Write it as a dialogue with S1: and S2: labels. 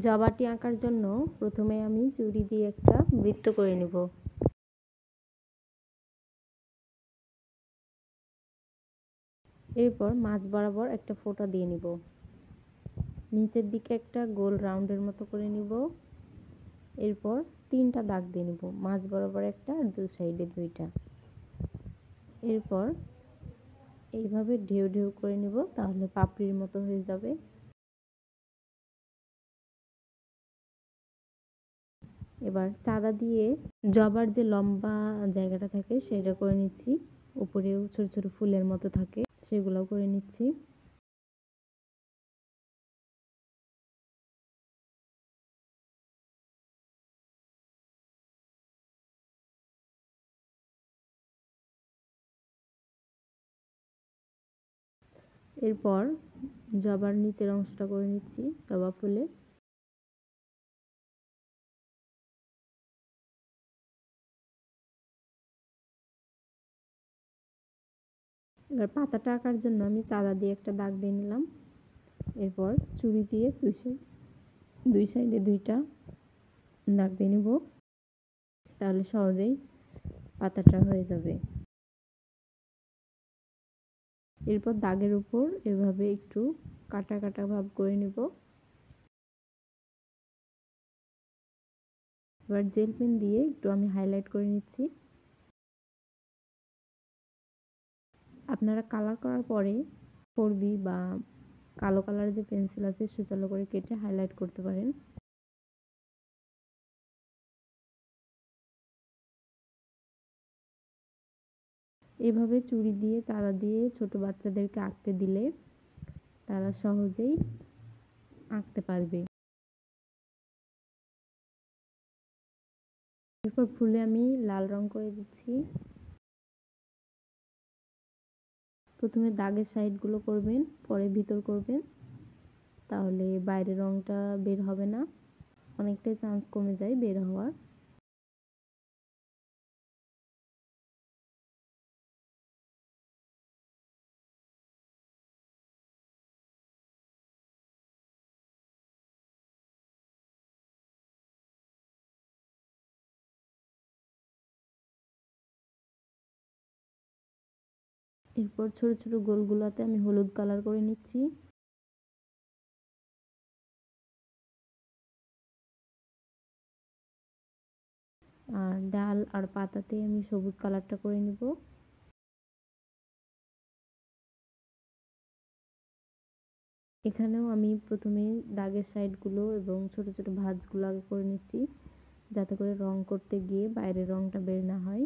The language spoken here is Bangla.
S1: জবাটি আঁকার জন্য প্রথমে আমি চুড়ি দিয়ে একটা বৃত্ত করে নেব। এরপর মাঝ বরাবর একটা ফোঁটা দিয়ে নিব। নিচের দিকে একটা গোল রাউন্ডের মতো করে নিব। এরপর 3টা দাগ দিয়ে নিব, মাঝ বরাবর একটা আর দু সাইডে 2টা। এরপর এইভাবে ঢেউ ঢেউ করে নিব, তাহলে পাপড়ির মতো হয়ে যাবে। এবার চাঁদা দিয়ে জবার যে লম্বা জায়গাটা থাকে সেটা করে নিচ্ছি। উপরেও ছোট ছোট ফুলের মতো থাকে, সেগুলো করে নিচ্ছি। এরপর জবার নিচের অংশটা করে নিচ্ছি জবা ফুলে। এবার পাতাটা আঁকার জন্য আমি চাঁদা দিয়ে একটা দাগ দিয়ে নিলাম। এরপর চুড়ি দিয়ে দুই সাইডে 2টা দাগ দিয়ে নিব, তাহলে সহজেই পাতাটা হয়ে যাবে। এরপর দাগের উপর এভাবে একটু কাটা কাটা ভাব করে নিব। এবার জেল পেন দিয়ে একটু আমি হাইলাইট করে নিচ্ছি। আপনারা কালার করার পরে 4B বা কালো কালারের যে পেন্সিল আছে সুচালো করে কেটে হাইলাইট করতে পারেন। এভাবে চুড়ি দিয়ে চাঁদা দিয়ে ছোট বাচ্চাদেরকে আঁকতে দিলে তারা সহজেই আঁকতে পারবে। এরপর ফুলে আমি লাল রং করে দিচ্ছি। প্রথমে দাগের সাইডগুলো করবেন, পরে ভিতর করবেন, তাহলে বাইরের রংটা বের হবে না, অনেকটাই চান্স কমে যায় বের হওয়ার। এরপর ছোট ছোট গোলগুলাতে আমি হলুদ কালার করে নিচ্ছি। আর ডাল আর পাতাতে আমি সবুজ কালারটা করে নিব। এখানেও আমি প্রথমে দাগের সাইডগুলো এবং ছোট ছোট ভাঁজগুলো আগে করে নিচ্ছি, যাতে করে রং করতে গিয়ে বাইরের রংটা বের না হয়।